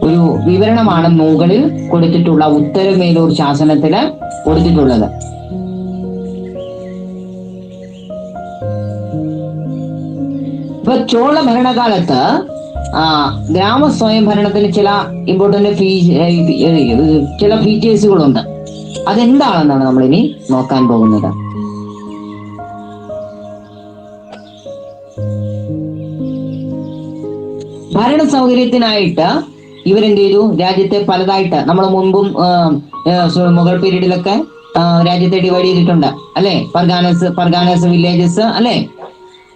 ഒരു വിവരണമാണ് മുകളിൽ കൊടുത്തിട്ടുള്ള ഉത്തരമേരൂർ ശാസനത്തില് കൊടുത്തിട്ടുള്ളത്. ഇപ്പൊ ചോള ഭരണകാലത്ത് ഗ്രാമ സ്വയം ഭരണത്തിന് ചില ഇമ്പോർട്ടന്റ് ചില ഫീച്ചേഴ്സുകളുണ്ട്. അതെന്താണെന്നാണ് നമ്മൾ ഇനി നോക്കാൻ പോകുന്നത്. ഭരണ സൗകര്യത്തിനായിട്ട് ഇവരെന്ത് ചെയ്തു? രാജ്യത്തെ പലതായിട്ട് നമ്മൾ മുൻപും മുഗൾ പീരീഡിലൊക്കെ രാജ്യത്തെ ഡിവൈഡ് ചെയ്തിട്ടുണ്ട് അല്ലെ, പർഗാനസ് വില്ലേജസ് അല്ലെ.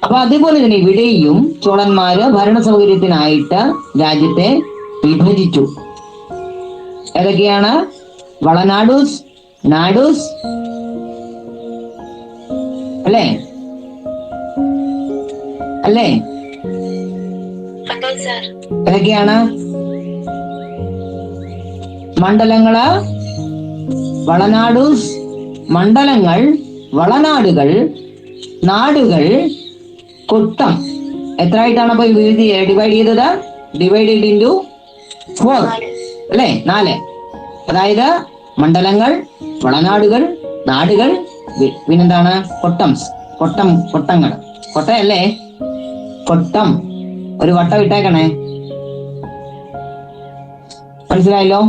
അപ്പൊ അതേപോലെ തന്നെ ഇവിടെയും ചോളന്മാര് ഭരണ സൗകര്യത്തിനായിട്ട് രാജ്യത്തെ വിഭജിച്ചു. ഏതൊക്കെയാണ്? വളനാഡൂസ്, നാഡൂസ് അല്ലേ അല്ലേ? ഏതൊക്കെയാണ് മണ്ഡലങ്ങള്? വളനാഡൂസ്, മണ്ഡലങ്ങൾ, വളനാടുകൾ, നാടുകൾ, കൊട്ടം. എത്ര ആയിട്ടാണ് അപ്പൊ ഡിവൈഡ് ചെയ്തത്? ഡിവൈഡഡ് ഇൻറ്റു 4 അല്ലേ, 4. അതായത് മണ്ഡലങ്ങൾ, വളനാടുകൾ, നാടുകൾ, പിന്നെന്താണ്? കൊട്ടങ്ങൾ. കൊട്ടയല്ലേ? കൊട്ടം. ഒരു വട്ടം ഇട്ടേക്കണേ. മനസ്സിലായല്ലോ?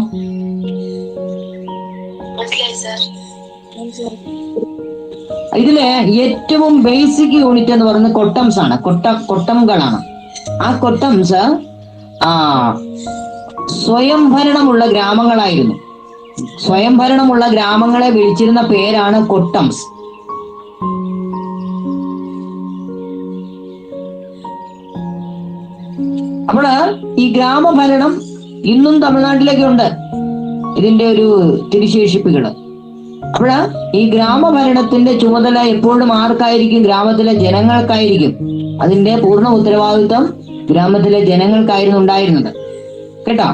ഇതില് ഏറ്റവും ബേസിക് യൂണിറ്റ് എന്ന് പറയുന്നത് കൊട്ടംസ് ആണ്. കൊട്ടംകളാണ്. ആ കൊട്ടംസ് സ്വയംഭരണമുള്ള ഗ്രാമങ്ങളായിരുന്നു. സ്വയംഭരണമുള്ള ഗ്രാമങ്ങളെ വിളിച്ചിരുന്ന പേരാണ് കൊട്ടംസ്. അപ്പോൾ ഈ ഗ്രാമഭരണം ഇന്നും തമിഴ്നാട്ടിലൊക്കെ ഉണ്ട്, ഇതിന്റെ ഒരു തിരുശേഷിപ്പുകള്. അപ്പോൾ ഈ ഗ്രാമഭരണത്തിന്റെ ചുമതല എപ്പോഴും ആർക്കായിരിക്കും? ഗ്രാമത്തിലെ ജനങ്ങൾക്കായിരിക്കും. അതിന്റെ പൂർണ്ണ ഉത്തരവാദിത്വം ഗ്രാമത്തിലെ ജനങ്ങൾക്കായിരുന്നു ഉണ്ടായിരുന്നത്. കേട്ടോ?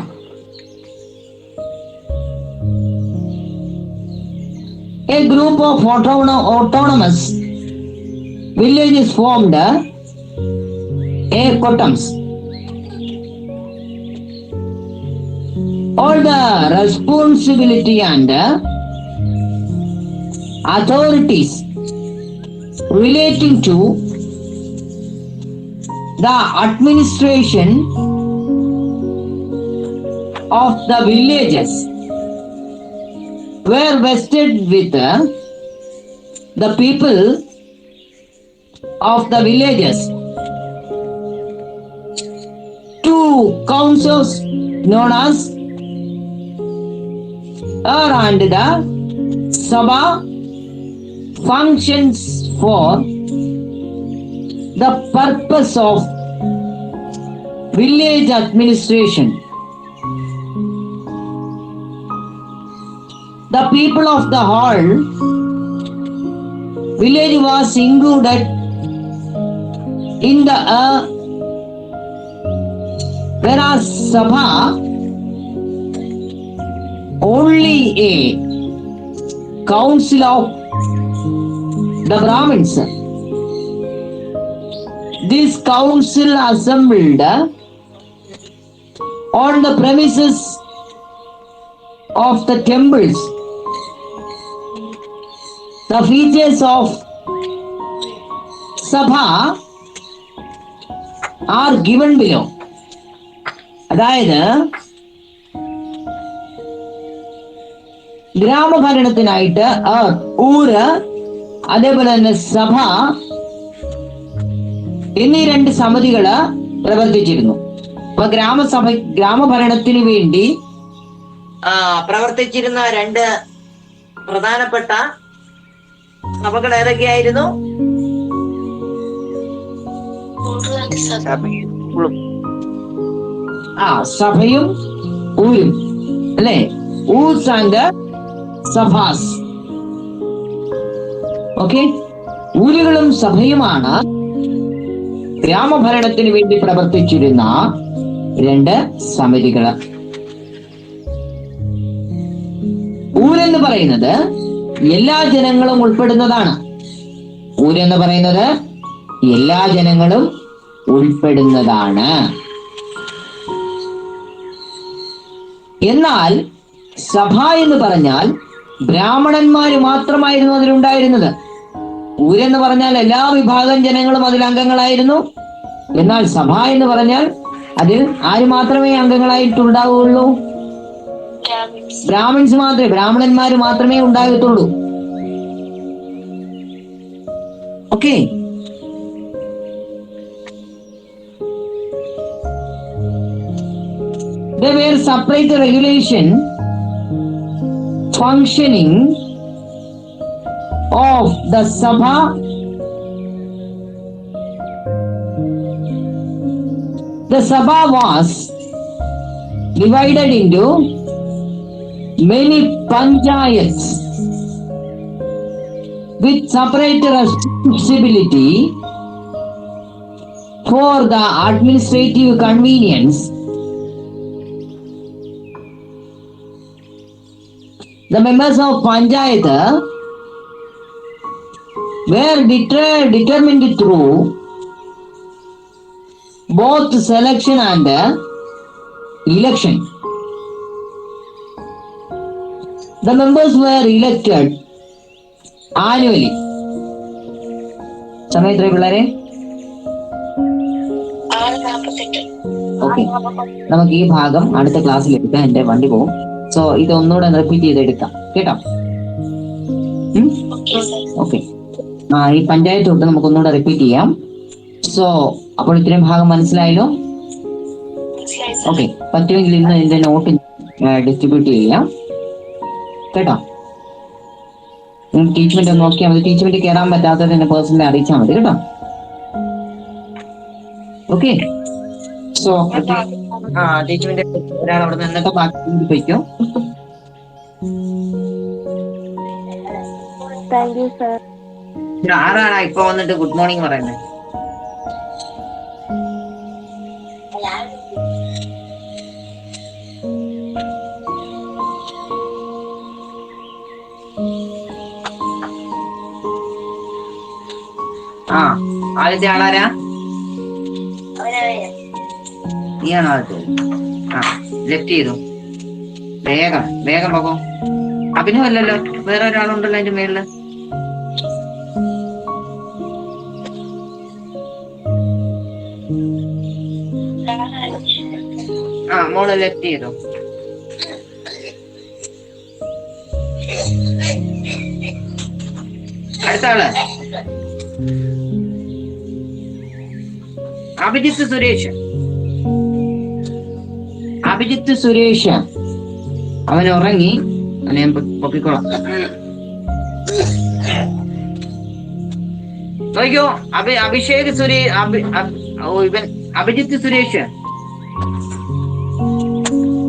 A group of autonomous villages formed a Kottams. All the responsibility and authorities relating to the administration of the villages were vested with the people of the villages. 2 councils known as and the Sabha functions for the purpose of village administration. The people of the whole village was included in the whereas Sabha only a council of the Brahmins. This council assembled on the premises of the temples. The features of Sabha are given below. അതായത് ഗ്രാമഭരണത്തിനായിട്ട് ഊര്, അതേപോലെ തന്നെ സഭ എന്നീ 2 സമിതികള് പ്രവർത്തിച്ചിരുന്നു. അപ്പൊ ഗ്രാമഭരണത്തിന് വേണ്ടി പ്രവർത്തിച്ചിരുന്ന 2 പ്രധാനപ്പെട്ട സഭകൾ ഏതൊക്കെയായിരുന്നു? സഭയും ഊരും അല്ലെ? ഊസ് ആൻഡ് സഭാസ്. ഓക്കെ, ഊരുകളും സഭയുമാണ് ഗ്രാമഭരണത്തിന് വേണ്ടി പ്രവർത്തിച്ചിരുന്ന 2 സമിതികള്. ഊരെന്ന് പറയുന്നത് എല്ലാ ജനങ്ങളും ഉൾപ്പെടുന്നതാണ്. ഊരെന്ന് പറയുന്നത് എല്ലാ ജനങ്ങളും ഉൾപ്പെടുന്നതാണ്. എന്നാൽ സഭ എന്ന് പറഞ്ഞാൽ ബ്രാഹ്മണന്മാര് മാത്രമായിരുന്നു അതിലുണ്ടായിരുന്നത്. ഊരെന്ന് പറഞ്ഞാൽ എല്ലാ വിഭാഗം ജനങ്ങളും അതിൽ അംഗങ്ങളായിരുന്നു. എന്നാൽ സഭ എന്ന് പറഞ്ഞാൽ അതിൽ ആര് മാത്രമേ അംഗങ്ങളായിട്ടുണ്ടാവുകയുള്ളൂ? ബ്രാഹ്മണന്മാര് മാത്രമേ ഉണ്ടാകത്തുള്ളൂ. Okay, there were separate regulation functioning of the Sabha was divided into many panchayats with separate responsibility for the administrative convenience. The members of Panchayat were determined through both selection and election. The members were elected annually. സമയം എത്ര പിള്ളേരെ? Okay, നമുക്ക് ഈ ഭാഗം അടുത്ത ക്ലാസ്സിൽ എടുക്കാം. എന്റെ വണ്ടി പോകും. സോ ഇത് ഒന്നുകൂടെ റിപ്പീറ്റ് ചെയ്തെടുക്കാം കേട്ടോ. ഓക്കെ, ഈ പഞ്ചായത്ത് തൊട്ട് നമുക്ക് ഒന്നുകൂടെ റിപ്പീറ്റ് ചെയ്യാം. സോ അപ്പോൾ ഇത്രയും ഭാഗം മനസ്സിലായല്ലോ? ഓക്കെ, പറ്റുമെങ്കിൽ ഇന്ന് ഇതിന്റെ നോട്ട് ഡിസ്ട്രിബ്യൂട്ട് ചെയ്യാം കേട്ടോ. ടീച്ച്മെന്റ് നോക്കിയാൽ മതി. ടീച്ച്മെന്റ് കയറാൻ പറ്റാത്തത് എന്നെ പേഴ്സണലി അറിയിച്ചാൽ മതി കേട്ടോ. ഓക്കെ, സോ ടീച്ച്മെന്റ് ഒരാൾ അവിടെ നിന്നിട്ട് ബാക്കി പോയിക്കോ. ആരാണ് ഇപ്പൊ വന്നിട്ട് ഗുഡ് മോർണിംഗ് പറയുന്നത്? ആദ്യത്തെ ആളാരാ? നീയാണോ ആദ്യത്തെ? ലെഫ്റ്റ് ചെയ്തു. വേഗം വേഗം പോകോ. അഭിനവല്ലല്ലോ, വേറെ ഒരാളുണ്ടല്ലോ അതിന്റെ മേളില്. മോള് ലെഫ്റ്റ് ചെയ്തു. അടുത്ത ആള് അഭിജിത്ത് സുരേഷ്. അഭിജിത്ത് സുരേഷ് അവൻ ഉറങ്ങി. ഞാൻ പൊക്കിക്കോളാം. നോക്കിയോ, അഭിഷേക് ഇവൻ അഭിജിത്ത് സുരേഷ്.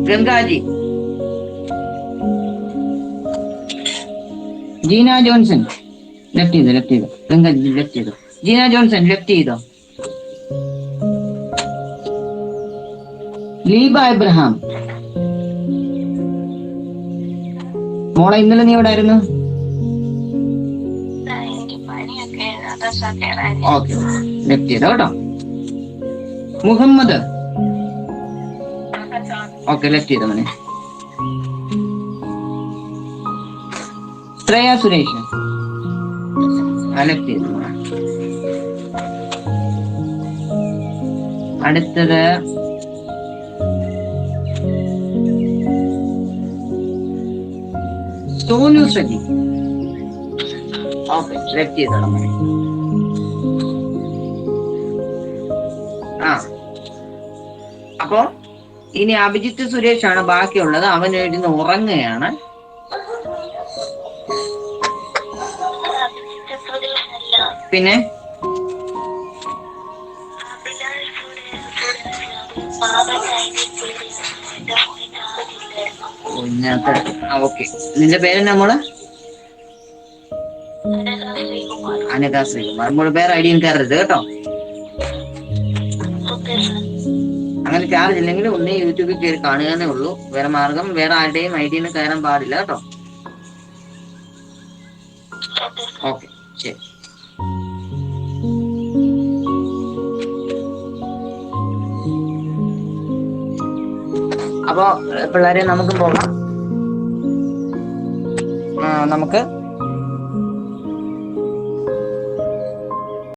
ഗംഗാജി, ജീന ജോൺസൺ ലെഫ്റ്റ് ചെയ്തോ. ഗംഗാജി ലെഫ്റ്റ് ചെയ്തോ. ജീന ജോൺസൺ ലെഫ്റ്റ് ചെയ്തോ. ലീബ എബ്രഹാം. മോളെ ഇന്നലെ നീ എവിടെ ആയിരുന്നു? ഓക്കെ, ലെഫ്റ്റ് ചെയ്തോ കേട്ടോ. മുഹമ്മദ്. ഓക്കെ, ലെഫ്റ്റ് ചെയ്തോ മോനെ. ശ്രേയ സുരേഷ് ലെഫ്റ്റ് ചെയ്തു. അടുത്തത് സോനു സജി. ഓക്കെ, ലെഫ്റ്റ് ചെയ്തോളാം മോനെ. അപ്പോ ഇനി അഭിജിത്ത് സുരേഷ് ആണ് ബാക്കിയുള്ളത്. അവൻ എഴുതുന്ന ഉറങ്ങുകയാണ്. പിന്നെ ഓക്കെ, നിന്റെ പേരെന്നാ മോള്? അനഘ ശ്രീകുമാർ. മോള് വേറെ ഐ ഡിയും കയറരുത് കേട്ടോ. അങ്ങനെ ചാർജ് ഇല്ലെങ്കിൽ ഒന്നേ യൂട്യൂബിൽ കയറി കാണുകയെന്നേ ഉള്ളൂ. വേറെ മാർഗം, വേറെ ആരുടെയും ഐ ഡിയിൽ കയറാൻ പാടില്ല കേട്ടോ. ഓക്കെ, ശരി. അപ്പോ പിള്ളേരെ നമുക്ക് പോകാം. നമുക്ക്